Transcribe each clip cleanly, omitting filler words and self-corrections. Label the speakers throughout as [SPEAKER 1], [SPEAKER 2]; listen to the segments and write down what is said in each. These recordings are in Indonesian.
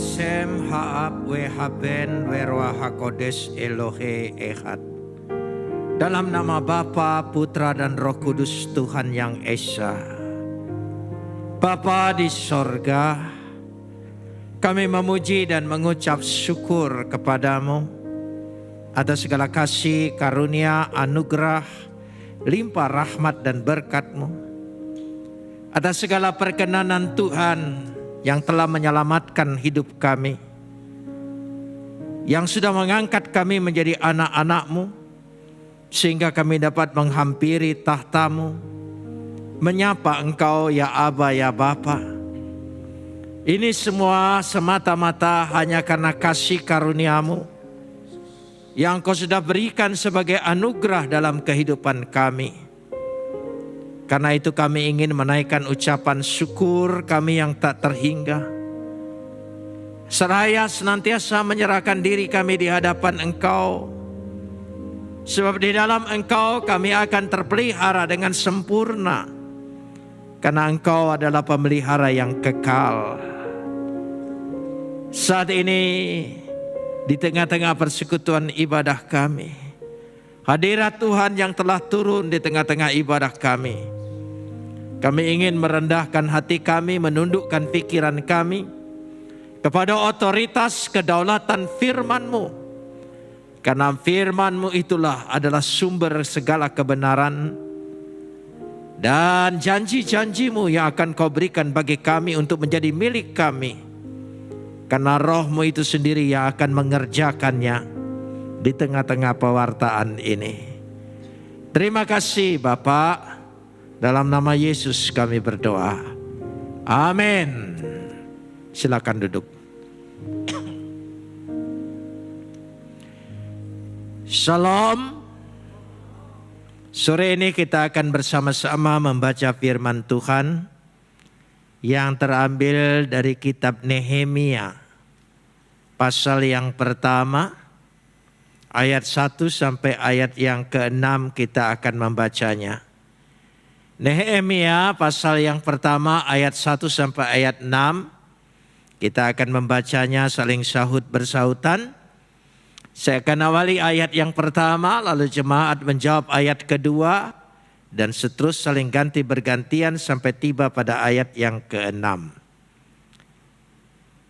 [SPEAKER 1] Besem Haab Wehaben Werwa Hakodes Elohe Ehad. Dalam nama Bapa, Putra dan Roh Kudus Tuhan yang Esa. Bapa di sorga, kami memuji dan mengucap syukur kepadamu atas segala kasih, karunia, anugerah, limpah rahmat dan berkat-Mu. Atas segala perkenanan Tuhan yang telah menyelamatkan hidup kami, yang sudah mengangkat kami menjadi anak-anak-Mu, sehingga kami dapat menghampiri tahta-Mu, menyapa Engkau ya Aba ya Bapa. Ini semua semata-mata hanya karena kasih karunia-Mu yang Kau sudah berikan sebagai anugerah dalam kehidupan kami. Karena itu kami ingin menaikkan ucapan syukur kami yang tak terhingga. Seraya senantiasa menyerahkan diri kami di hadapan Engkau. Sebab di dalam Engkau kami akan terpelihara dengan sempurna. Karena Engkau adalah pemelihara yang kekal. Saat ini di tengah-tengah persekutuan ibadah kami, hadirat Tuhan yang telah turun di tengah-tengah ibadah kami. Kami ingin merendahkan hati kami, menundukkan pikiran kami kepada otoritas kedaulatan firman-Mu. Karena firman-Mu itulah adalah sumber segala kebenaran. Dan janji-janji-Mu yang akan Kau berikan bagi kami untuk menjadi milik kami. Karena Roh-Mu itu sendiri yang akan mengerjakannya di tengah-tengah pewartaan ini. Terima kasih Bapa. Dalam nama Yesus kami berdoa. Amin. Silakan duduk. Shalom. Sore ini kita akan bersama-sama membaca firman Tuhan yang terambil dari kitab Nehemia. Pasal yang pertama, ayat 1 sampai ayat yang ke-6 kita akan membacanya. Nehemia pasal yang pertama ayat 1 sampai ayat 6. Kita akan membacanya saling sahut bersahutan. Saya akan awali ayat yang pertama, lalu jemaat menjawab ayat kedua, dan seterusnya saling ganti bergantian sampai tiba pada ayat yang ke-6.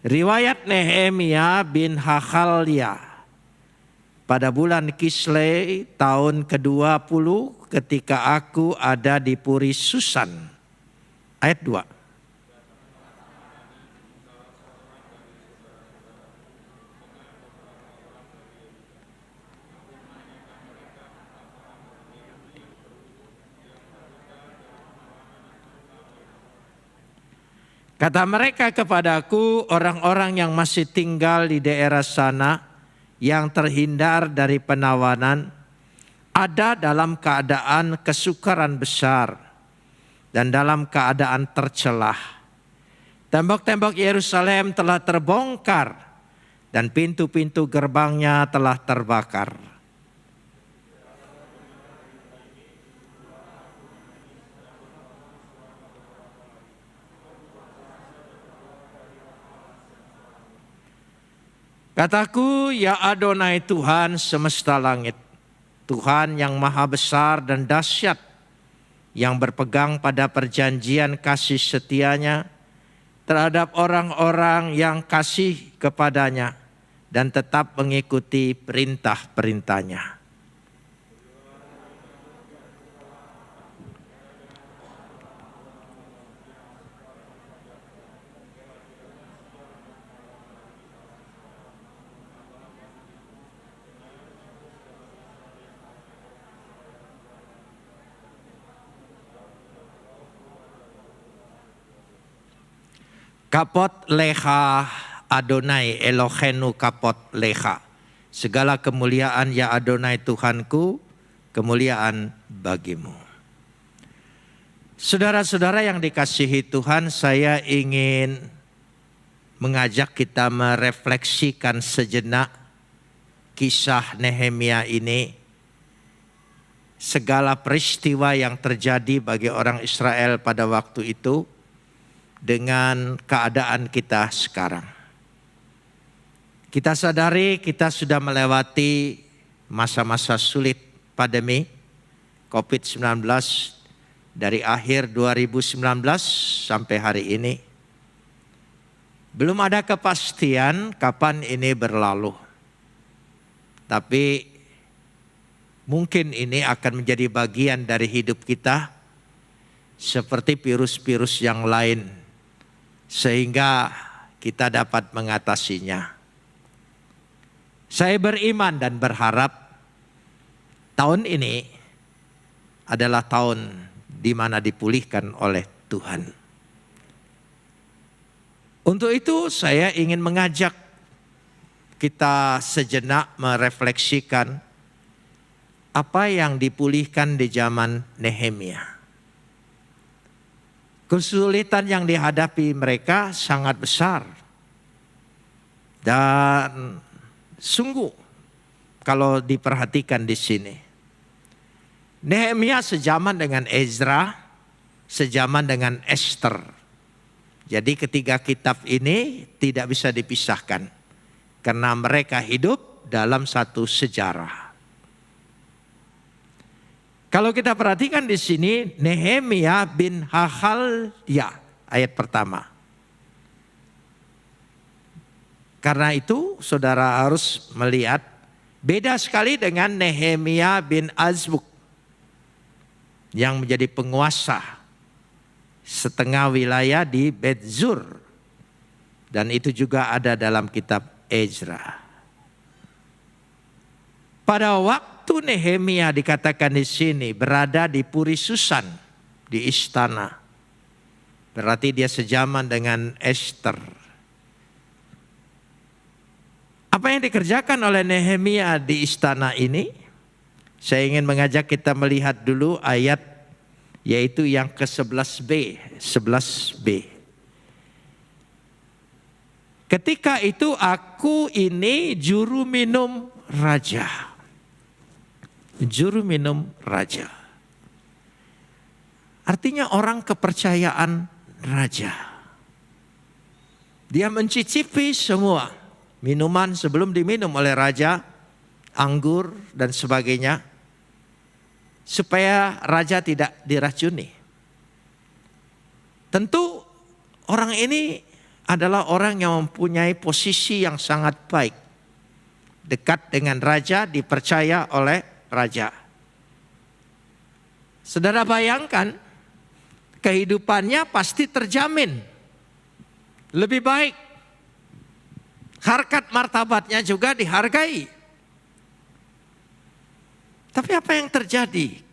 [SPEAKER 1] Riwayat Nehemia bin Hakhalia. Pada bulan Kislei tahun ke-20 ketika aku ada di Puri Susan. Ayat 2. Kata mereka kepadaku, orang-orang yang masih tinggal di daerah sana, yang terhindar dari penawanan, ada dalam keadaan kesukaran besar dan dalam keadaan tercelah. Tembok-tembok Yerusalem telah terbongkar dan pintu-pintu gerbangnya telah terbakar. Kataku, ya Adonai Tuhan semesta langit, Tuhan yang maha besar dan dahsyat, yang berpegang pada perjanjian kasih setianya terhadap orang-orang yang kasih kepadanya dan tetap mengikuti perintah-perintahnya. Kapot leha Adonai Elohenu kapot leha. Segala kemuliaan ya Adonai Tuhanku, kemuliaan bagimu. Saudara-saudara yang dikasihi Tuhan, saya ingin mengajak kita merefleksikan sejenak kisah Nehemia ini. Segala peristiwa yang terjadi bagi orang Israel pada waktu itu dengan keadaan kita sekarang. Kita sadari kita sudah melewati masa-masa sulit pandemi COVID-19 dari akhir 2019 sampai hari ini. Belum ada kepastian kapan ini berlalu. Tapi mungkin ini akan menjadi bagian dari hidup kita seperti virus-virus yang lain, sehingga kita dapat mengatasinya. Saya beriman dan berharap tahun ini adalah tahun di mana dipulihkan oleh Tuhan. Untuk itu saya ingin mengajak kita sejenak merefleksikan apa yang dipulihkan di zaman Nehemia. Kesulitan yang dihadapi mereka sangat besar. Dan sungguh kalau diperhatikan di sini, Nehemia sejaman dengan Ezra, sejaman dengan Esther. Jadi ketiga kitab ini tidak bisa dipisahkan karena mereka hidup dalam satu sejarah. Kalau kita perhatikan di sini, Nehemia bin Hahalya, ayat pertama. Karena itu saudara harus melihat beda sekali dengan Nehemia bin Azbuk yang menjadi penguasa setengah wilayah di Bet-Zur. Dan itu juga ada dalam kitab Ezra. Pada waktu Nehemia dikatakan di sini berada di Puri Susan, di istana. Berarti dia sejaman dengan Esther. Apa yang dikerjakan oleh Nehemia di istana ini? Saya ingin mengajak kita melihat dulu ayat yaitu yang ke-11b. 11b. Ketika itu aku ini juru minum raja. Juru minum raja. Artinya orang kepercayaan raja. Dia mencicipi semua minuman sebelum diminum oleh raja, anggur dan sebagainya, supaya raja tidak diracuni. Tentu orang ini adalah orang yang mempunyai posisi yang sangat baik. Dekat dengan raja, dipercaya oleh raja. Saudara bayangkan, kehidupannya pasti terjamin. Lebih baik. Harkat martabatnya juga dihargai. Tapi apa yang terjadi?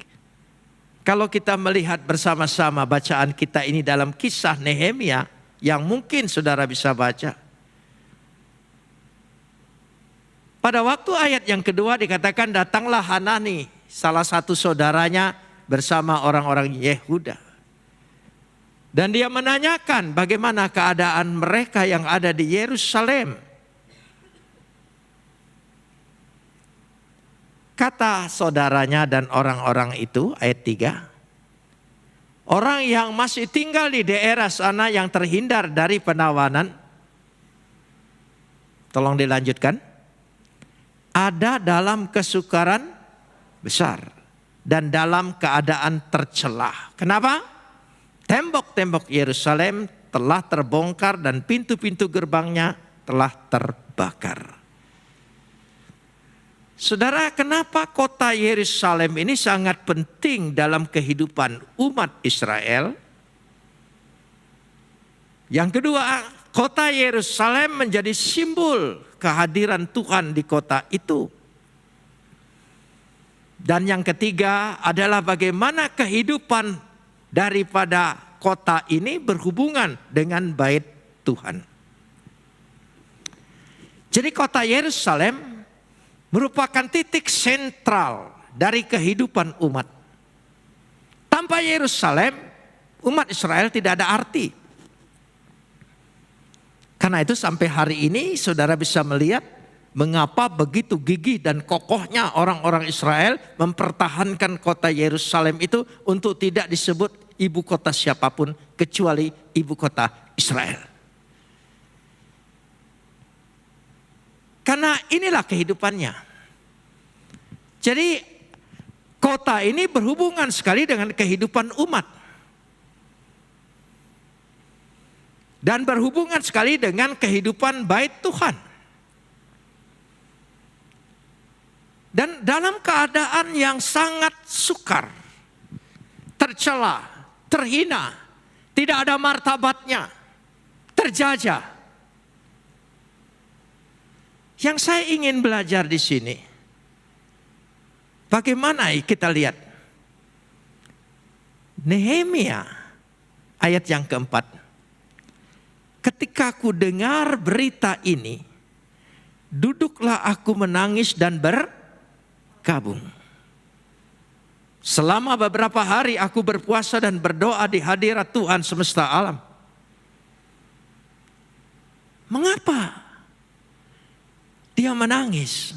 [SPEAKER 1] Kalau kita melihat bersama-sama bacaan kita ini dalam kisah Nehemia yang mungkin saudara bisa baca. Pada waktu ayat yang kedua dikatakan datanglah Hanani, salah satu saudaranya bersama orang-orang Yehuda. Dan dia menanyakan bagaimana keadaan mereka yang ada di Yerusalem. Kata saudaranya dan orang-orang itu, ayat 3. Orang yang masih tinggal di daerah sana yang terhindar dari penawanan. Tolong dilanjutkan. Ada dalam kesukaran besar. Dan dalam keadaan tercelah. Kenapa? Tembok-tembok Yerusalem telah terbongkar dan pintu-pintu gerbangnya telah terbakar. Saudara, kenapa kota Yerusalem ini sangat penting dalam kehidupan umat Israel? Yang kedua, kota Yerusalem menjadi simbol kehadiran Tuhan di kota itu. Dan yang ketiga adalah bagaimana kehidupan daripada kota ini berhubungan dengan bait Tuhan. Jadi kota Yerusalem merupakan titik sentral dari kehidupan umat. Tanpa Yerusalem, umat Israel tidak ada arti. Karena itu sampai hari ini saudara bisa melihat mengapa begitu gigih dan kokohnya orang-orang Israel mempertahankan kota Yerusalem itu untuk tidak disebut ibu kota siapapun kecuali ibu kota Israel. Karena inilah kehidupannya. Jadi kota ini berhubungan sekali dengan kehidupan umat. Dan berhubungan sekali dengan kehidupan bait Tuhan. Dan dalam keadaan yang sangat sukar, tercela, terhina, tidak ada martabatnya, terjajah. Yang saya ingin belajar di sini, bagaimana kita lihat Nehemia ayat yang keempat. Ketika aku dengar berita ini, duduklah aku menangis dan berkabung. Selama beberapa hari aku berpuasa dan berdoa di hadirat Tuhan semesta alam. Mengapa dia menangis?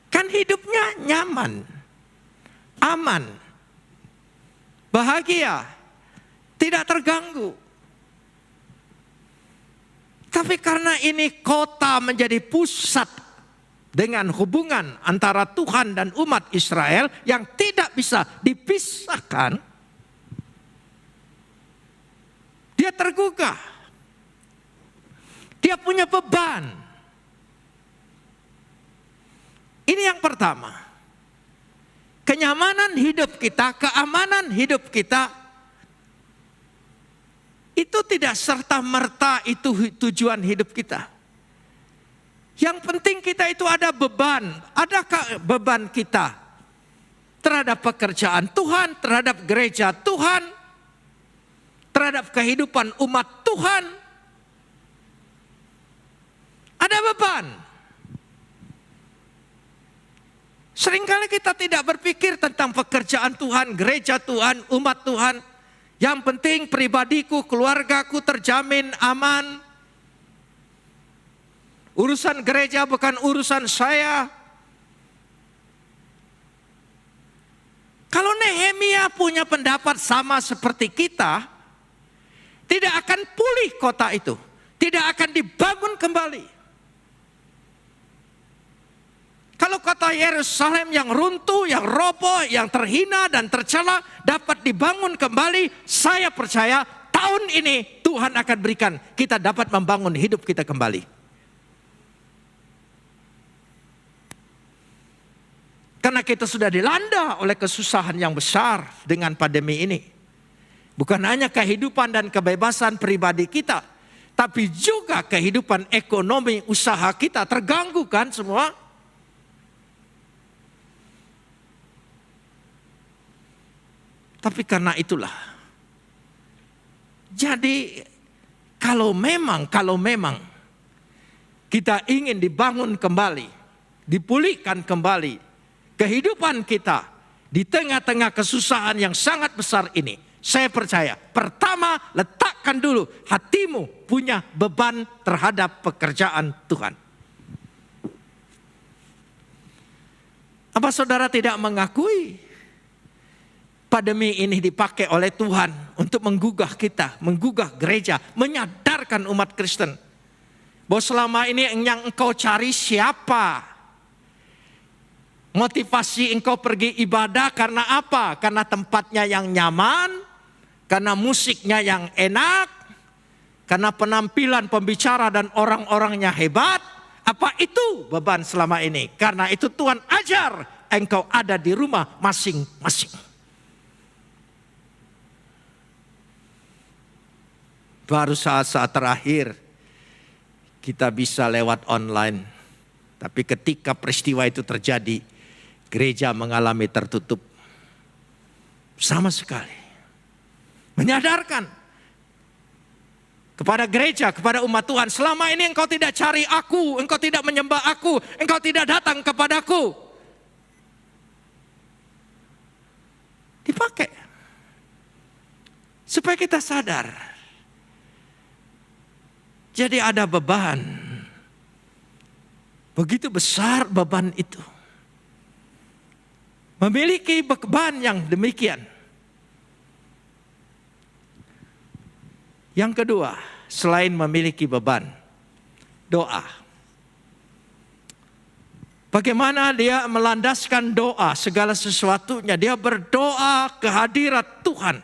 [SPEAKER 1] Kan hidupnya nyaman, aman, bahagia, tidak terganggu. Tapi karena ini kota menjadi pusat dengan hubungan antara Tuhan dan umat Israel yang tidak bisa dipisahkan, dia tergugah. Dia punya beban. Ini yang pertama. Kenyamanan hidup kita, keamanan hidup kita, itu tidak serta-merta itu tujuan hidup kita. Yang penting kita itu ada beban. Adakah beban kita terhadap pekerjaan Tuhan, terhadap gereja Tuhan, terhadap kehidupan umat Tuhan? Ada beban. Seringkali kita tidak berpikir tentang pekerjaan Tuhan, gereja Tuhan, umat Tuhan. Yang penting pribadiku, keluargaku terjamin aman. Urusan gereja bukan urusan saya. Kalau Nehemia punya pendapat sama seperti kita, tidak akan pulih kota itu. Tidak akan dibangun kembali. Kalau kota Yerusalem yang runtuh, yang roboh, yang terhina dan tercela dapat dibangun kembali, saya percaya tahun ini Tuhan akan berikan kita dapat membangun hidup kita kembali. Karena kita sudah dilanda oleh kesusahan yang besar dengan pandemi ini. Bukan hanya kehidupan dan kebebasan pribadi kita, tapi juga kehidupan ekonomi usaha kita terganggu kan semua. Tapi karena itulah. Jadi kalau memang kita ingin dibangun kembali, dipulihkan kembali kehidupan kita di tengah-tengah kesusahan yang sangat besar ini, saya percaya pertama letakkan dulu hatimu punya beban terhadap pekerjaan Tuhan. Apa saudara tidak mengakui pandemi ini dipakai oleh Tuhan untuk menggugah kita, menggugah gereja, menyadarkan umat Kristen bahwa selama ini yang engkau cari siapa? Motivasi engkau pergi ibadah karena apa? Karena tempatnya yang nyaman, karena musiknya yang enak, karena penampilan pembicara dan orang-orangnya hebat. Apa itu beban selama ini? Karena itu Tuhan ajar engkau ada di rumah masing-masing. Baru saat-saat terakhir kita bisa lewat online. Tapi ketika peristiwa itu terjadi, gereja mengalami tertutup. Sama sekali. Menyadarkan kepada gereja, kepada umat Tuhan. Selama ini engkau tidak cari aku, engkau tidak menyembah aku, engkau tidak datang kepadaku. Dipakai. Supaya kita sadar. Jadi ada beban. Begitu besar beban itu. Memiliki beban yang demikian. Yang kedua, selain memiliki beban, doa. Bagaimana dia melandaskan doa segala sesuatunya. Dia berdoa ke hadirat Tuhan.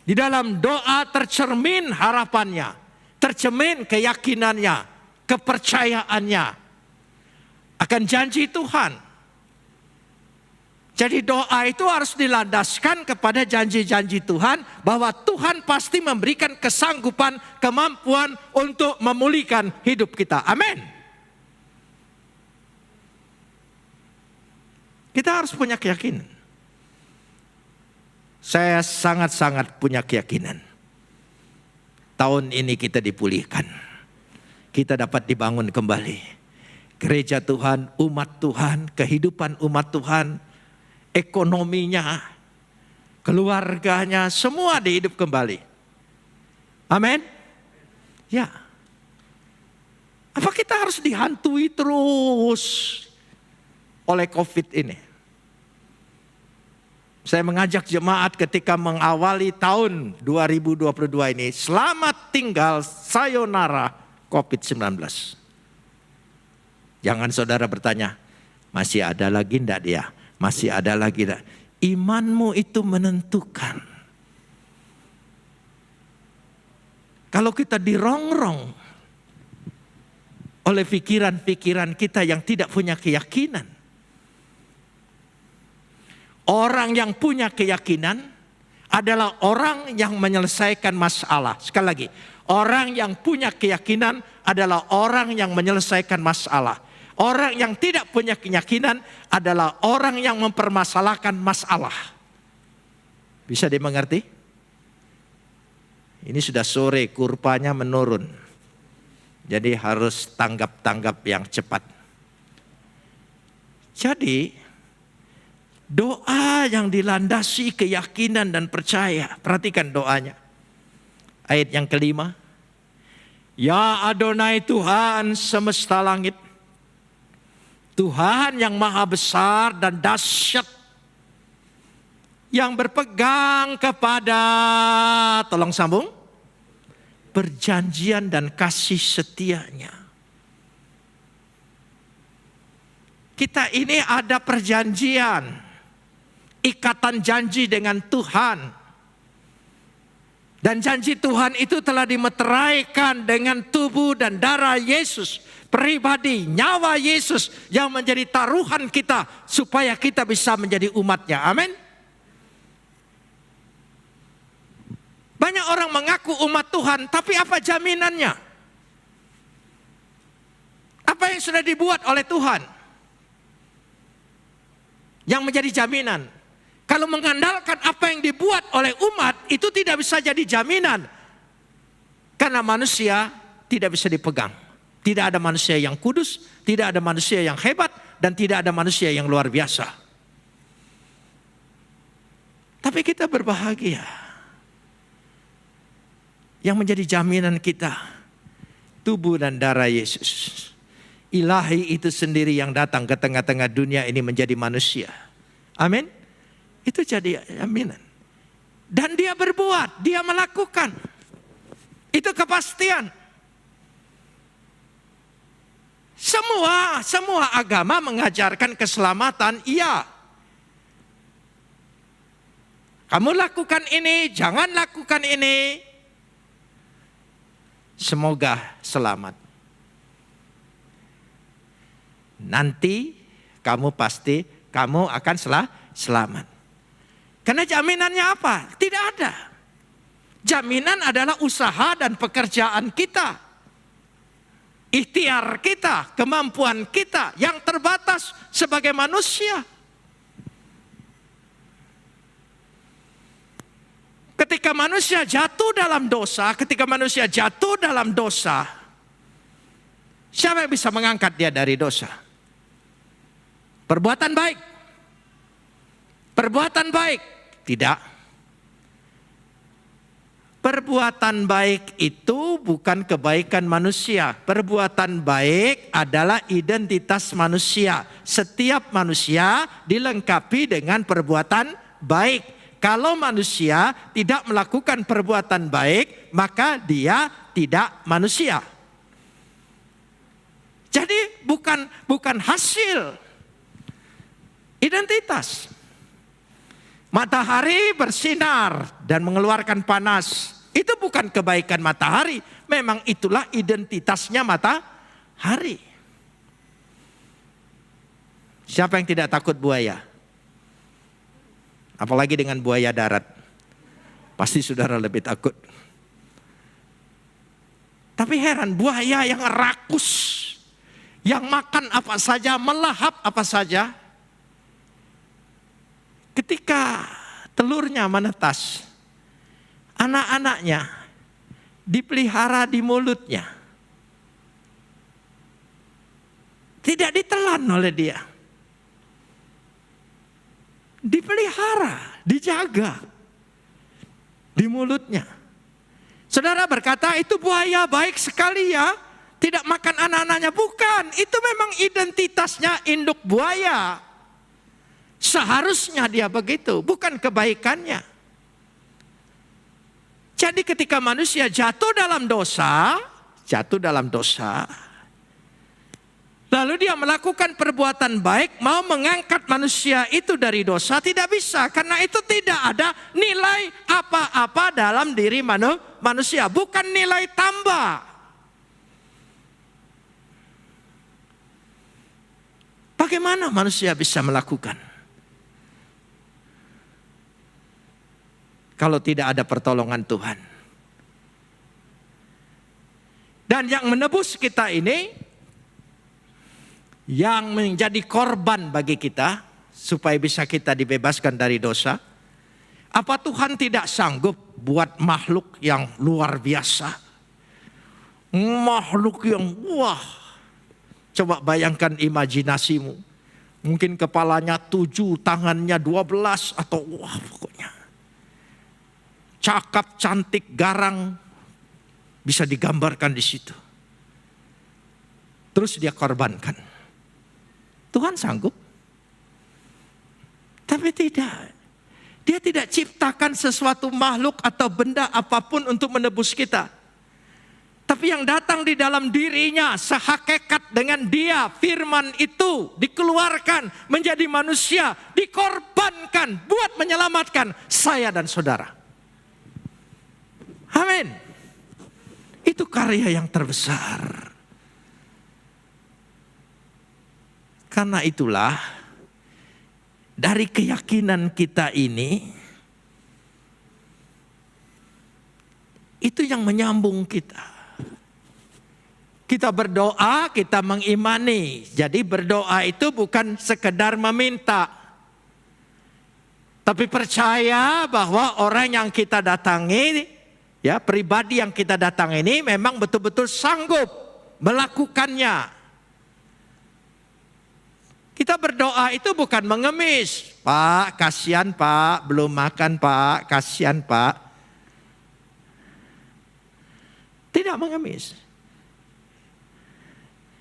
[SPEAKER 1] Di dalam doa tercermin harapannya, tercermin keyakinannya, kepercayaannya akan janji Tuhan. Jadi doa itu harus dilandaskan kepada janji-janji Tuhan, bahwa Tuhan pasti memberikan kesanggupan, kemampuan untuk memulihkan hidup kita. Amin. Kita harus punya keyakinan. Saya sangat-sangat punya keyakinan. Tahun ini kita dipulihkan. Kita dapat dibangun kembali. Gereja Tuhan, umat Tuhan, kehidupan umat Tuhan, ekonominya, keluarganya, semua dihidup kembali. Amin. Ya. Apa kita harus dihantui terus oleh COVID ini? Saya mengajak jemaat ketika mengawali tahun 2022 ini, selamat tinggal, sayonara COVID-19. Jangan saudara bertanya, masih ada lagi enggak dia? Masih ada lagi enggak? Imanmu itu menentukan. Kalau kita dirongrong oleh pikiran-pikiran kita yang tidak punya keyakinan. Orang yang punya keyakinan adalah orang yang menyelesaikan masalah. Sekali lagi, orang yang punya keyakinan adalah orang yang menyelesaikan masalah. Orang yang tidak punya keyakinan adalah orang yang mempermasalahkan masalah. Bisa dimengerti? Ini sudah sore, kurvanya menurun. Jadi harus tanggap-tanggap yang cepat. Jadi doa yang dilandasi keyakinan dan percaya. Perhatikan doanya. Ayat yang kelima. Ya Adonai Tuhan semesta langit. Tuhan yang maha besar dan dahsyat, yang berpegang kepada, tolong sambung, perjanjian dan kasih setianya. Kita ini ada perjanjian, ikatan janji dengan Tuhan. Dan janji Tuhan itu telah dimeteraikan dengan tubuh dan darah Yesus. Pribadi, nyawa Yesus yang menjadi taruhan kita supaya kita bisa menjadi umatnya. Amin. Banyak orang mengaku umat Tuhan, tapi apa jaminannya? Apa yang sudah dibuat oleh Tuhan yang menjadi jaminan? Kalau mengandalkan apa yang dibuat oleh umat, itu tidak bisa jadi jaminan. Karena manusia tidak bisa dipegang. Tidak ada manusia yang kudus, tidak ada manusia yang hebat, dan tidak ada manusia yang luar biasa. Tapi kita berbahagia. Yang menjadi jaminan kita, tubuh dan darah Yesus. Ilahi itu sendiri yang datang ke tengah-tengah dunia ini menjadi manusia. Amin. Itu jadi jaminan. Dan dia berbuat, dia melakukan. Itu kepastian. Semua agama mengajarkan keselamatan, iya. Kamu lakukan ini, jangan lakukan ini. Semoga selamat. Nanti kamu akan selamat. Karena jaminannya apa? Tidak ada. Jaminan adalah usaha dan pekerjaan kita. Ikhtiar kita, kemampuan kita yang terbatas sebagai manusia. Ketika manusia jatuh dalam dosa, siapa yang bisa mengangkat dia dari dosa? Perbuatan baik, tidak. Perbuatan baik itu bukan kebaikan manusia. Perbuatan baik adalah identitas manusia. Setiap manusia dilengkapi dengan perbuatan baik. Kalau manusia tidak melakukan perbuatan baik, maka dia tidak manusia. Jadi bukan hasil identitas. Matahari bersinar dan mengeluarkan panas. Itu bukan kebaikan matahari. Memang itulah identitasnya matahari. Siapa yang tidak takut buaya? Apalagi dengan buaya darat. Pasti saudara lebih takut. Tapi heran, buaya yang rakus, yang makan apa saja, melahap apa saja, ketika telurnya menetas, anak-anaknya dipelihara di mulutnya. Tidak ditelan oleh dia. Dipelihara, dijaga di mulutnya. Saudara berkata, itu buaya baik sekali ya, tidak makan anak-anaknya. Bukan, itu memang identitasnya induk buaya. Seharusnya dia begitu, bukan kebaikannya. Jadi ketika manusia jatuh dalam dosa, lalu dia melakukan perbuatan baik, mau mengangkat manusia itu dari dosa, tidak bisa. Karena itu tidak ada nilai apa-apa dalam diri manusia, bukan nilai tambah. Bagaimana manusia bisa melakukan? Kalau tidak ada pertolongan Tuhan. Dan yang menebus kita ini, yang menjadi korban bagi kita, supaya bisa kita dibebaskan dari dosa. Apa Tuhan tidak sanggup buat makhluk yang luar biasa? Makhluk yang wah. Coba bayangkan imajinasimu. Mungkin kepalanya 7, tangannya 12 atau wah pokoknya. Cakap, cantik, garang. Bisa digambarkan di situ. Terus dia korbankan. Tuhan sanggup. Tapi tidak. Dia tidak ciptakan sesuatu makhluk atau benda apapun untuk menebus kita. Tapi yang datang di dalam dirinya sehakikat dengan dia, firman itu dikeluarkan menjadi manusia, dikorbankan buat menyelamatkan saya dan saudara. Amin. Itu karya yang terbesar. Karena itulah dari keyakinan kita ini, itu yang menyambung kita. Kita berdoa, kita mengimani. Jadi berdoa itu bukan sekedar meminta. Tapi percaya bahwa orang yang kita datangi, ya pribadi yang kita datangi ini memang betul-betul sanggup melakukannya. Kita berdoa itu bukan mengemis. Pak, kasihan Pak, belum makan Pak, kasihan Pak. Tidak mengemis.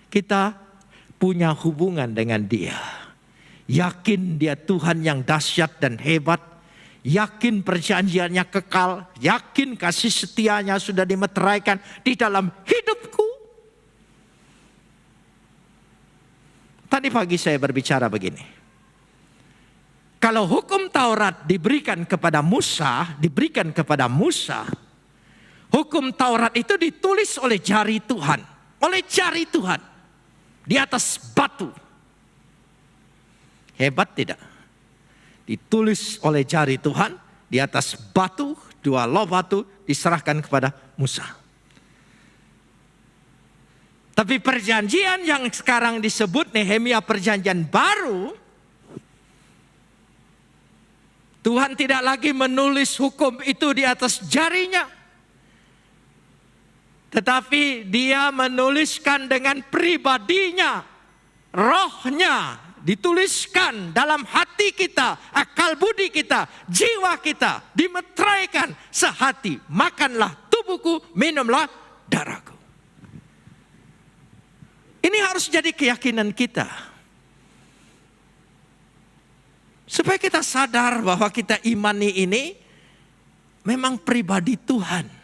[SPEAKER 1] Kita punya hubungan dengan dia. Yakin dia Tuhan yang dahsyat dan hebat. Yakin perjanjiannya kekal. Yakin kasih setianya sudah dimeteraikan di dalam hidupku. Tadi pagi saya berbicara begini. Kalau hukum Taurat diberikan kepada Musa, hukum Taurat itu ditulis oleh jari Tuhan, di atas batu. Hebat tidak? Ditulis oleh jari Tuhan di atas batu, 2 loh batu diserahkan kepada Musa. Tapi perjanjian yang sekarang disebut Nehemia perjanjian baru, Tuhan tidak lagi menulis hukum itu di atas jarinya. Tetapi dia menuliskan dengan pribadinya, rohnya dituliskan dalam hati kita, akal budi kita, jiwa kita, dimeteraikan sehati. Makanlah tubuhku, minumlah darahku. Ini harus jadi keyakinan kita. Supaya kita sadar bahwa kita imani ini memang pribadi Tuhan.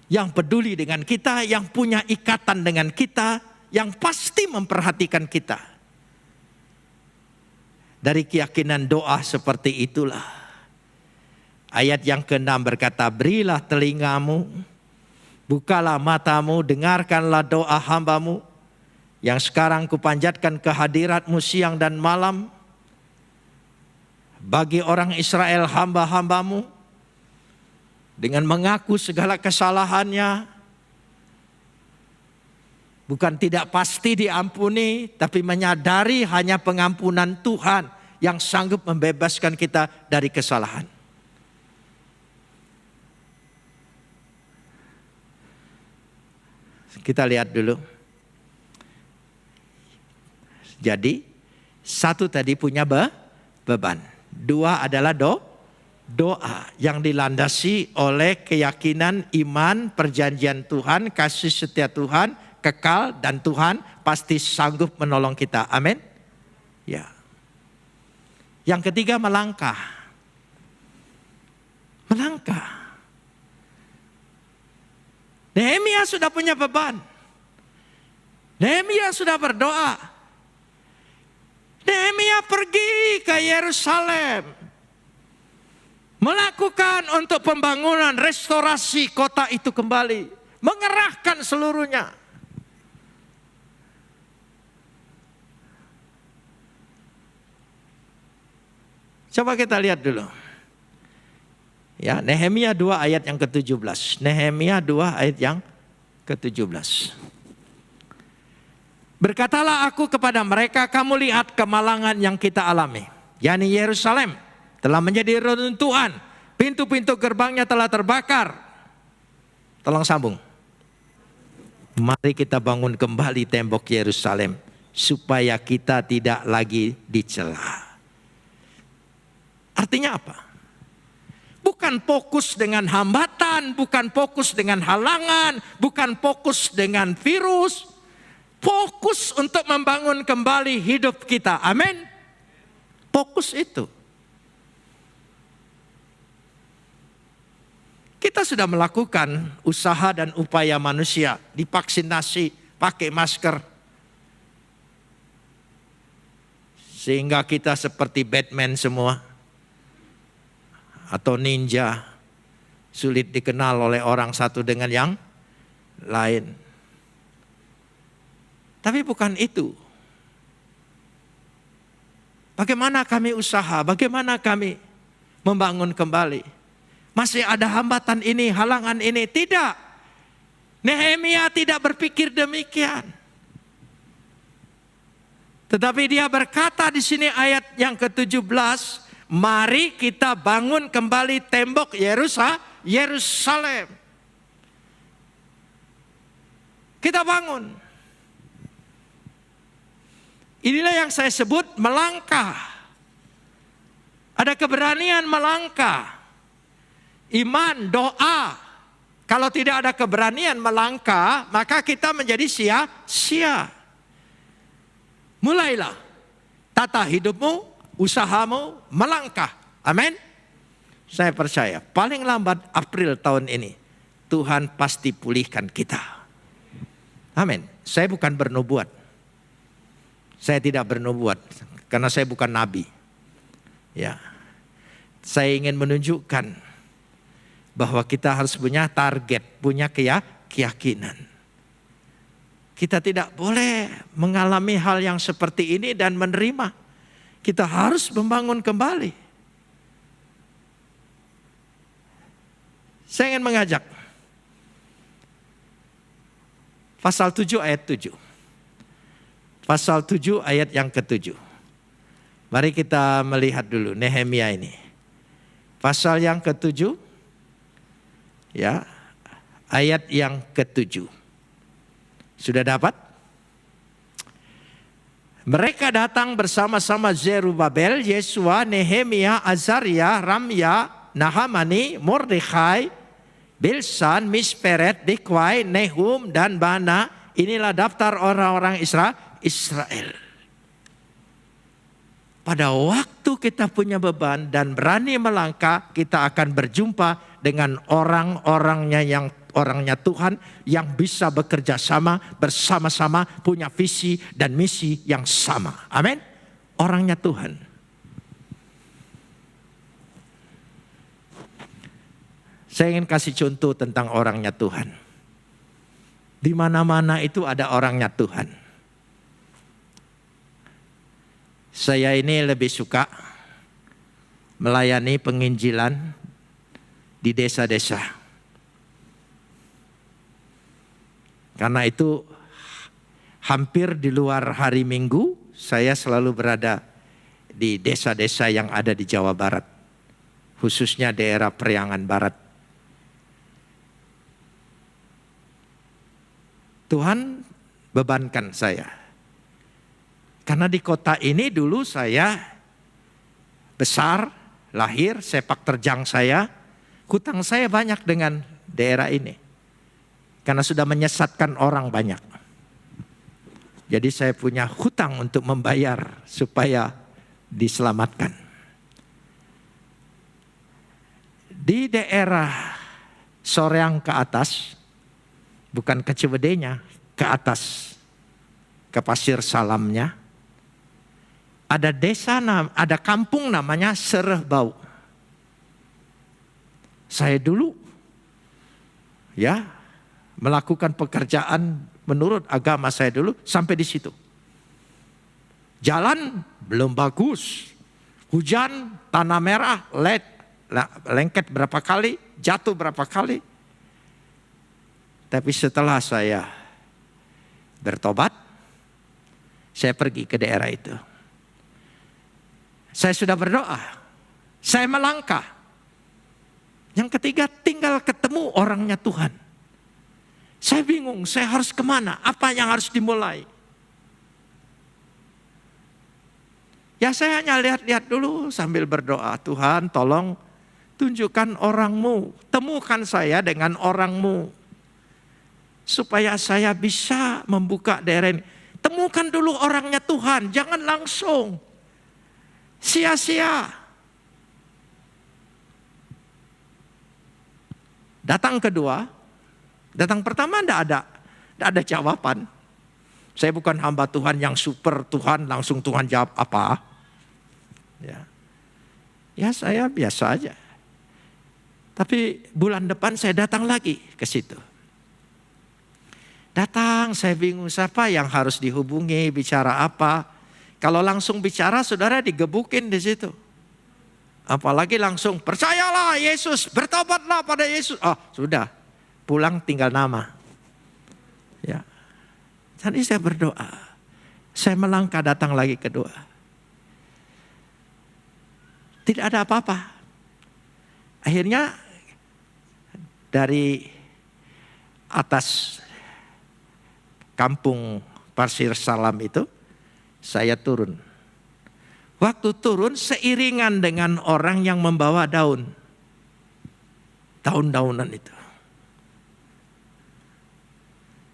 [SPEAKER 1] Yang peduli dengan kita, yang punya ikatan dengan kita, yang pasti memperhatikan kita. Dari keyakinan doa seperti itulah. Ayat yang ke-6 berkata, berilah telingamu, bukalah matamu, dengarkanlah doa hambamu, yang sekarang kupanjatkan kehadiratmu siang dan malam, bagi orang Israel hamba-hambamu, dengan mengaku segala kesalahannya, bukan tidak pasti diampuni, tapi menyadari hanya pengampunan Tuhan yang sanggup membebaskan kita dari kesalahan. Kita lihat dulu. Jadi, satu tadi punya beban. Dua adalah doa yang dilandasi oleh keyakinan, iman, perjanjian Tuhan, kasih setia Tuhan, kekal, dan Tuhan pasti sanggup menolong kita. Amin. Ya. Yang ketiga melangkah. Melangkah. Nehemia sudah punya beban. Nehemia sudah berdoa. Nehemia pergi ke Yerusalem. Melakukan untuk pembangunan, restorasi kota itu kembali. Mengerahkan seluruhnya. Coba kita lihat dulu. Ya, Nehemia 2 ayat yang ke-17. Nehemia 2 ayat yang ke-17. Berkatalah aku kepada mereka, kamu lihat kemalangan yang kita alami. yakni Yerusalem telah menjadi reruntuhan. Pintu-pintu gerbangnya telah terbakar. Tolong sambung. Mari kita bangun kembali tembok Yerusalem supaya kita tidak lagi dicela. Artinya apa? Bukan fokus dengan hambatan, bukan fokus dengan halangan, bukan fokus dengan virus. Fokus untuk membangun kembali hidup kita. Amin. Fokus itu. Kita sudah melakukan usaha dan upaya manusia. Divaksinasi, pakai masker. Sehingga kita seperti Batman semua. Atau ninja. Sulit dikenal oleh orang satu dengan yang lain. Tapi bukan itu. Bagaimana kami usaha, bagaimana kami membangun kembali. Masih ada hambatan ini, halangan ini. Tidak. Nehemia tidak berpikir demikian. Tetapi dia berkata di sini ayat yang ke-17, mari kita bangun kembali tembok Yerusalem. Kita bangun. Inilah yang saya sebut melangkah. Ada keberanian melangkah. Iman, doa. Kalau tidak ada keberanian melangkah, maka kita menjadi sia-sia. Mulailah tata hidupmu, usahamu, melangkah. Amin. Saya percaya paling lambat April tahun ini Tuhan pasti pulihkan kita. Amin. Saya bukan bernubuat. Saya tidak bernubuat karena saya bukan nabi. Ya. Saya ingin menunjukkan bahwa kita harus punya target, punya keyakinan. Kita tidak boleh mengalami hal yang seperti ini dan menerima. Kita harus membangun kembali. Saya ingin mengajak. Pasal 7 ayat 7. Pasal 7 ayat yang ke-7. Mari kita melihat dulu Nehemia ini. Pasal yang ke-7. Ya, ayat yang ke-7. Sudah dapat? Mereka datang bersama-sama Zerubabel, Yesua, Nehemia, Azaria, Ramya, Nahamani, Mordekhai, Bilsan, Misperet, Bikwai, Nehum, dan Bana. Inilah daftar orang-orang Israel. Pada waktu kita punya beban dan berani melangkah, kita akan berjumpa dengan orang-orangnya yang orangnya Tuhan yang bisa bekerja sama, bersama-sama, punya visi dan misi yang sama. Amin. Orangnya Tuhan. Saya ingin kasih contoh tentang orangnya Tuhan. Di mana-mana itu ada orangnya Tuhan. Saya ini lebih suka melayani penginjilan di desa-desa. Karena itu hampir di luar hari Minggu saya selalu berada di desa-desa yang ada di Jawa Barat. Khususnya daerah Priangan Barat. Tuhan bebankan saya. Karena di kota ini dulu saya besar, lahir, sepak terjang saya, hutang saya banyak dengan daerah ini. Karena sudah menyesatkan orang banyak. Jadi saya punya hutang untuk membayar supaya diselamatkan. Di daerah Soreang ke atas, bukan ke Ciwideynya, ke atas, ke Pasir Salamnya. Ada desa, ada kampung namanya Serehbau. Saya dulu melakukan pekerjaan menurut agama saya dulu sampai di situ. Jalan belum bagus. Hujan, tanah merah, lengket berapa kali, jatuh berapa kali. Tapi setelah saya bertobat, saya pergi ke daerah itu. Saya sudah berdoa, saya melangkah. Yang ketiga, tinggal ketemu orangnya Tuhan. Saya bingung, saya harus kemana? Apa yang harus dimulai? Ya saya hanya lihat-lihat dulu sambil berdoa. Tuhan tolong tunjukkan orangmu. Temukan saya dengan orangmu. Supaya saya bisa membuka daerah ini. Temukan dulu orangnya Tuhan. Jangan langsung sia-sia. Datang kedua. Datang pertama tidak ada jawaban. Saya bukan hamba Tuhan yang super Tuhan. Langsung Tuhan jawab apa. Ya saya biasa aja. Tapi bulan depan saya datang lagi ke situ. Datang, saya bingung siapa yang harus dihubungi, bicara apa. Kalau langsung bicara, saudara digebukin di situ. Apalagi langsung, percayalah Yesus, bertobatlah pada Yesus. Oh sudah, pulang tinggal nama. Ya. Jadi saya berdoa. Saya melangkah datang lagi kedua. Tidak ada apa-apa. Akhirnya dari atas kampung Pasir Salam itu, saya turun. Waktu turun seiringan dengan orang yang membawa daun. Daun-daunan itu.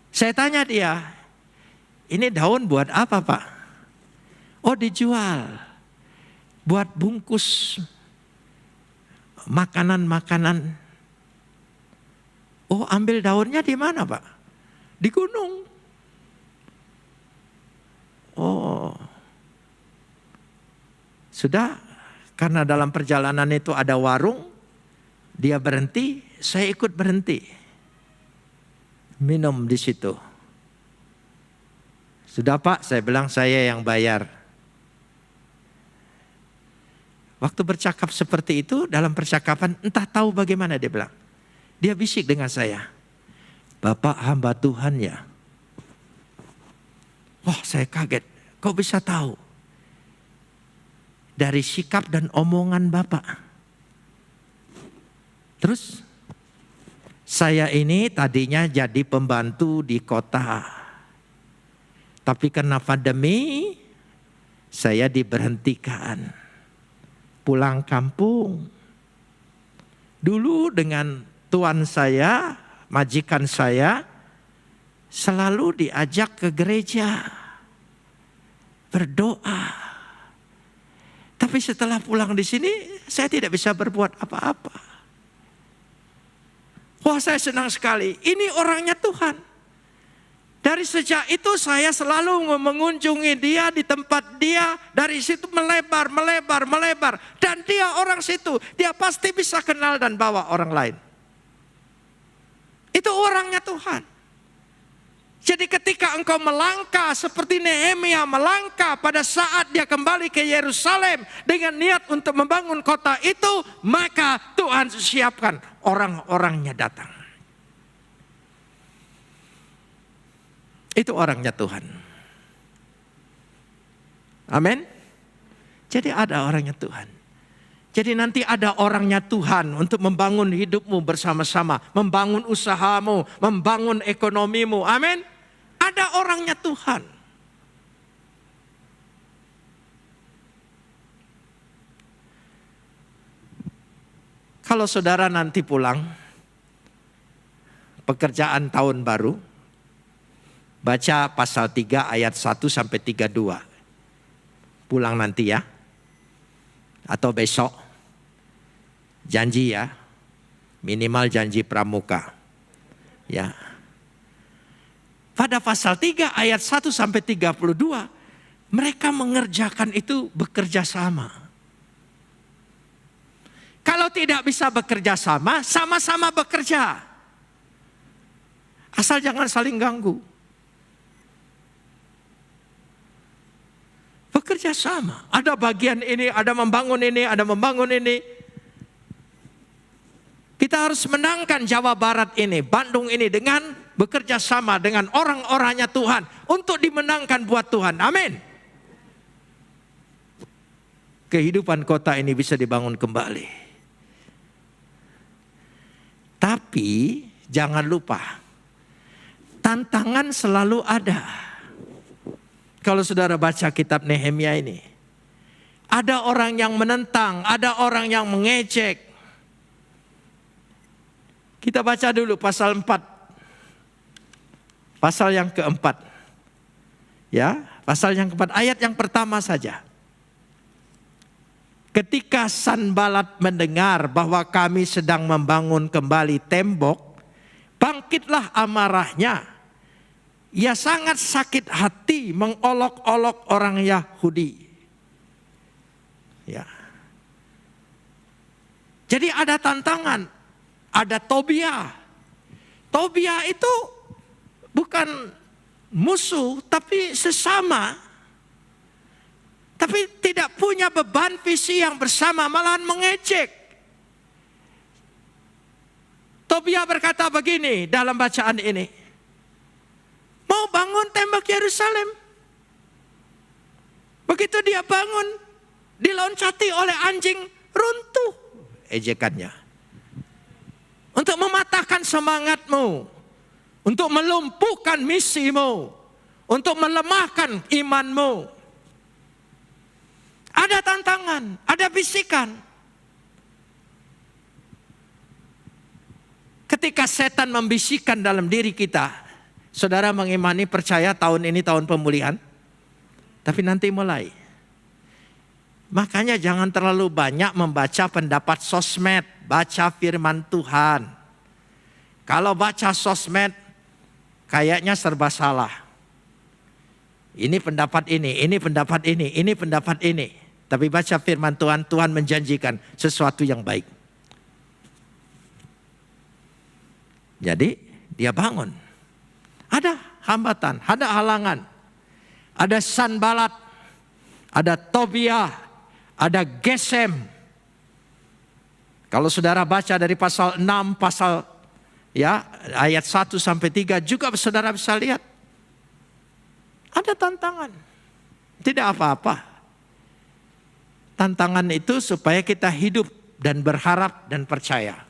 [SPEAKER 1] Saya tanya dia, ini daun buat apa Pak? Oh dijual. Buat bungkus makanan-makanan. Oh ambil daunnya di mana Pak? Di gunung. Oh, sudah karena dalam perjalanan itu ada warung, dia berhenti, saya ikut berhenti, minum di situ. Sudah Pak, saya bilang saya yang bayar. Waktu bercakap seperti itu, dalam percakapan entah tahu bagaimana dia bilang. Dia bisik dengan saya, Bapak hamba Tuhan ya. Wah saya kaget, kok bisa tahu? Dari sikap dan omongan Bapak. Terus, saya ini tadinya jadi pembantu di kota. Tapi karena pandemi, saya diberhentikan. Pulang kampung. Dulu dengan tuan saya, majikan saya, selalu diajak ke gereja. Berdoa. Tapi setelah pulang di sini, saya tidak bisa berbuat apa-apa. Wah, saya senang sekali. Ini orangnya Tuhan. Dari sejak itu saya selalu mengunjungi dia di tempat dia. Dari situ melebar. Dan dia orang situ. Dia pasti bisa kenal dan bawa orang lain. Itu orangnya Tuhan. Jadi ketika engkau melangkah seperti Nehemia melangkah pada saat dia kembali ke Yerusalem dengan niat untuk membangun kota itu, maka Tuhan siapkan orang-orangnya datang. Itu orangnya Tuhan. Amin. Jadi ada orangnya Tuhan. Jadi nanti ada orangnya Tuhan untuk membangun hidupmu bersama-sama, membangun usahamu, membangun ekonomimu. Amin. Ada orangnya Tuhan. Kalau saudara nanti pulang, pekerjaan tahun baru, baca pasal 3 ayat 1 sampai 32. Pulang nanti ya. Atau besok. Janji ya. Minimal janji pramuka. Ya. Pada pasal 3 ayat 1 sampai 32, mereka mengerjakan itu bekerja sama. Kalau tidak bisa bekerja sama, sama-sama bekerja. Asal jangan saling ganggu. Bekerja sama. Ada bagian ini, ada membangun ini, ada membangun ini. Kita harus menangkan Jawa Barat ini, Bandung ini dengan bekerja sama dengan orang-orangnya Tuhan untuk dimenangkan buat Tuhan. Amin. Kehidupan kota ini bisa dibangun kembali. Tapi jangan lupa, tantangan selalu ada. Kalau saudara baca kitab Nehemia ini, ada orang yang menentang, ada orang yang mengejek. Kita baca dulu pasal 4. Pasal yang keempat. Ya, pasal yang keempat, ayat yang pertama saja. Ketika Sanbalat mendengar bahwa kami sedang membangun kembali tembok, bangkitlah amarahnya. Ia sangat sakit hati mengolok-olok orang Yahudi. Ya. Jadi ada tantangan. Ada Tobia. Tobia itu bukan musuh tapi sesama. Tapi tidak punya beban visi yang bersama, malahan mengejek. Tobia berkata begini dalam bacaan ini. Mau bangun tembok Yerusalem. Begitu dia bangun, diloncati oleh anjing, runtuh ejekannya. Untuk mematahkan semangatmu, untuk melumpuhkan misimu, untuk melemahkan imanmu. Ada tantangan, ada bisikan. Ketika setan membisikkan dalam diri kita, saudara mengimani percaya tahun ini tahun pemulihan, tapi nanti mulai. Makanya jangan terlalu banyak membaca pendapat sosmed, baca firman Tuhan. Kalau baca sosmed, kayaknya serba salah. Ini pendapat ini pendapat ini pendapat ini. Tapi baca firman Tuhan, Tuhan menjanjikan sesuatu yang baik. Jadi dia bangun. Ada hambatan, ada halangan. Ada Sanbalat, ada Tobia, ada Gesem. Kalau saudara baca dari pasal 6, pasal ya ayat 1 sampai 3 juga saudara bisa lihat. Ada tantangan. Tidak apa-apa. Tantangan itu supaya kita hidup dan berharap dan percaya.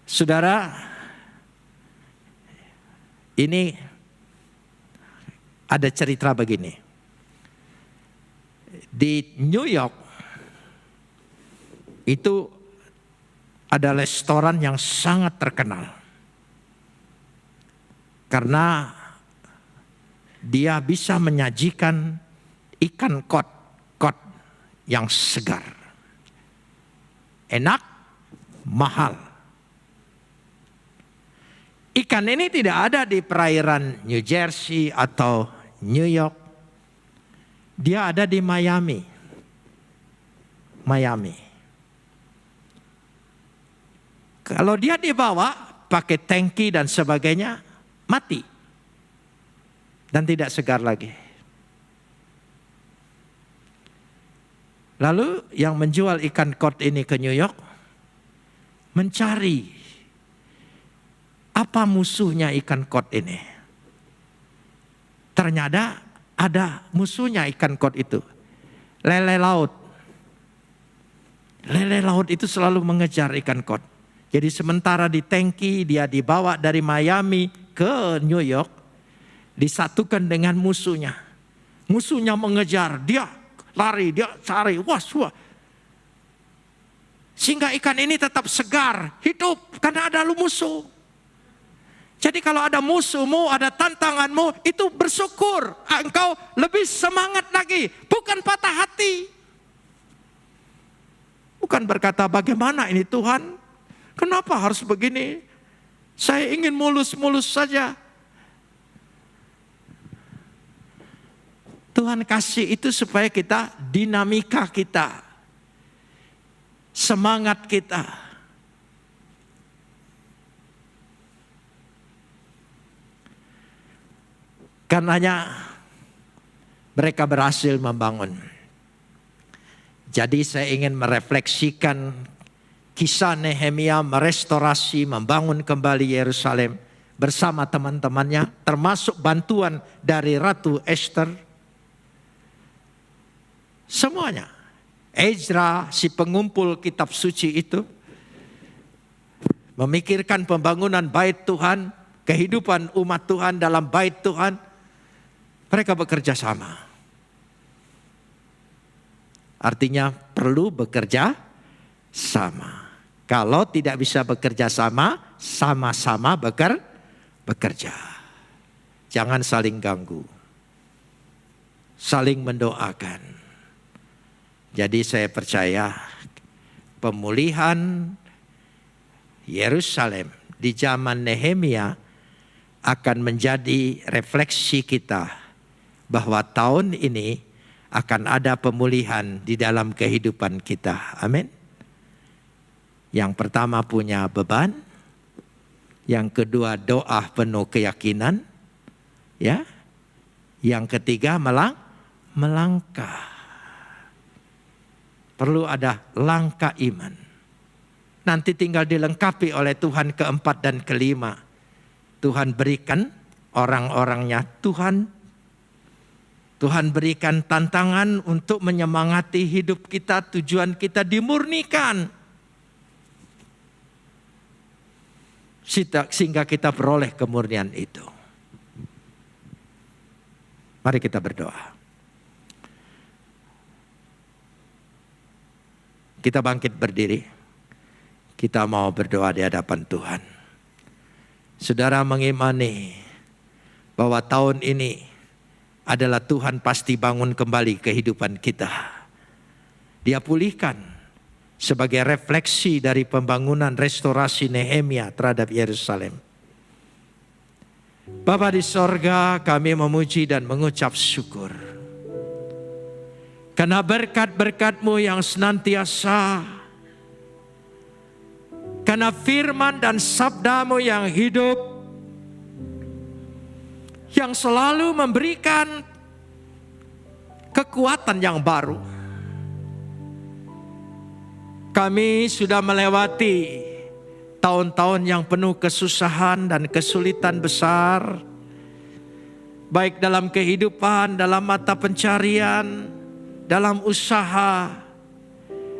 [SPEAKER 1] Saudara, ini ada cerita begini. Di New York itu ada restoran yang sangat terkenal. Karena dia bisa menyajikan ikan kod yang segar. Enak, mahal. Ikan ini tidak ada di perairan New Jersey atau New York. Dia ada di Miami. Kalau dia dibawa pakai tangki dan sebagainya, mati. Dan tidak segar lagi. Lalu yang menjual ikan kod ini ke New York mencari apa musuhnya ikan kod ini. Ternyata ada musuhnya ikan kod itu. Lele laut. Lele laut itu selalu mengejar ikan kod. Jadi sementara di tangki dia dibawa dari Miami ke New York, disatukan dengan musuhnya. Musuhnya mengejar, dia lari, dia cari, wah. Sehingga ikan ini tetap segar, hidup karena ada musuh. Jadi kalau ada musuhmu, ada tantanganmu, itu bersyukur. Engkau lebih semangat lagi, bukan patah hati. Bukan berkata bagaimana ini Tuhan, kenapa harus begini? Saya ingin mulus-mulus saja. Tuhan kasih itu supaya kita, dinamika kita, semangat kita. Karenanya mereka berhasil membangun. Jadi saya ingin merefleksikan kisah Nehemia merestorasi, membangun kembali Yerusalem bersama teman-temannya, termasuk bantuan dari Ratu Esther. Semuanya. Ezra, si pengumpul kitab suci itu, memikirkan pembangunan bait Tuhan, kehidupan umat Tuhan dalam bait Tuhan. Mereka bekerja sama. Artinya perlu bekerja sama. Kalau tidak bisa bekerja sama, sama-sama bekerja. Jangan saling ganggu. Saling mendoakan. Jadi saya percaya pemulihan Yerusalem di zaman Nehemia akan menjadi refleksi kita bahwa tahun ini akan ada pemulihan di dalam kehidupan kita. Amin. Yang pertama punya beban, yang kedua doa penuh keyakinan, ya. Yang ketiga melangkah. Perlu ada langkah iman. Nanti tinggal dilengkapi oleh Tuhan keempat dan kelima. Tuhan berikan orang-orangnya. Tuhan berikan tantangan untuk menyemangati hidup kita. Tujuan kita dimurnikan. Sehingga kita beroleh kemurnian itu. Mari kita berdoa. Kita bangkit berdiri. Kita mau berdoa di hadapan Tuhan. Saudara mengimani bahwa tahun ini adalah Tuhan pasti bangun kembali kehidupan kita. Dia pulihkan sebagai refleksi dari pembangunan restorasi Nehemia terhadap Yerusalem. Bapa di sorga, kami memuji dan mengucap syukur. Karena berkat-berkat-Mu yang senantiasa, karena firman dan sabda-Mu yang hidup, yang selalu memberikan kekuatan yang baru. Kami sudah melewati tahun-tahun yang penuh kesusahan dan kesulitan besar, baik dalam kehidupan, dalam mata pencarian, dalam usaha,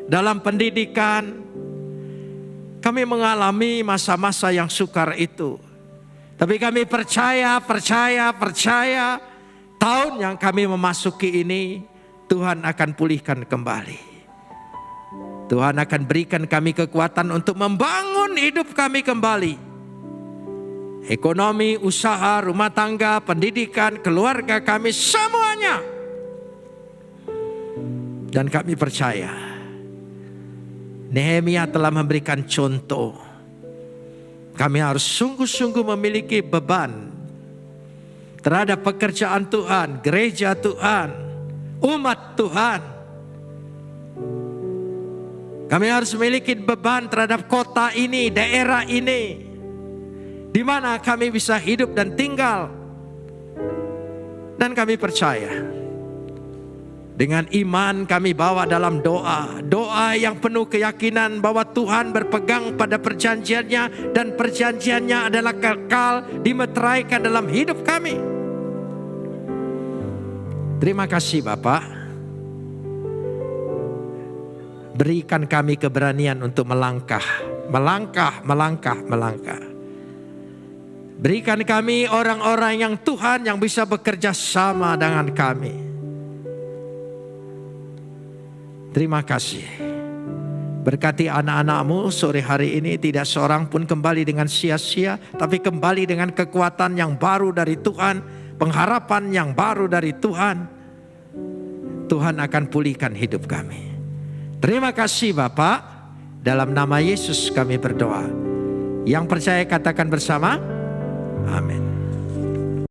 [SPEAKER 1] dalam pendidikan. Kami mengalami masa-masa yang sukar itu. Tapi kami percaya, tahun yang kami memasuki ini, Tuhan akan pulihkan kembali. Tuhan akan berikan kami kekuatan untuk membangun hidup kami kembali. Ekonomi, usaha, rumah tangga, pendidikan, keluarga kami, semuanya. Dan kami percaya Nehemia telah memberikan contoh Kami harus sungguh-sungguh memiliki beban terhadap pekerjaan Tuhan, gereja Tuhan, umat Tuhan. Kami harus memiliki beban terhadap kota ini, daerah ini, di mana kami bisa hidup dan tinggal. Dan kami percaya, dengan iman kami bawa dalam doa. Doa yang penuh keyakinan bahwa Tuhan berpegang pada perjanjiannya. Dan perjanjiannya adalah kekal dimeteraikan dalam hidup kami. Terima kasih Bapak. Berikan kami keberanian untuk melangkah. Berikan kami orang-orang yang Tuhan yang bisa bekerja sama dengan kami. Terima kasih. Berkati anak-anak-Mu sore hari ini, tidak seorang pun kembali dengan sia-sia, tapi kembali dengan kekuatan yang baru dari Tuhan, pengharapan yang baru dari Tuhan. Tuhan akan pulihkan hidup kami. Terima kasih Bapak. Dalam nama Yesus kami berdoa. Yang percaya katakan bersama, amin.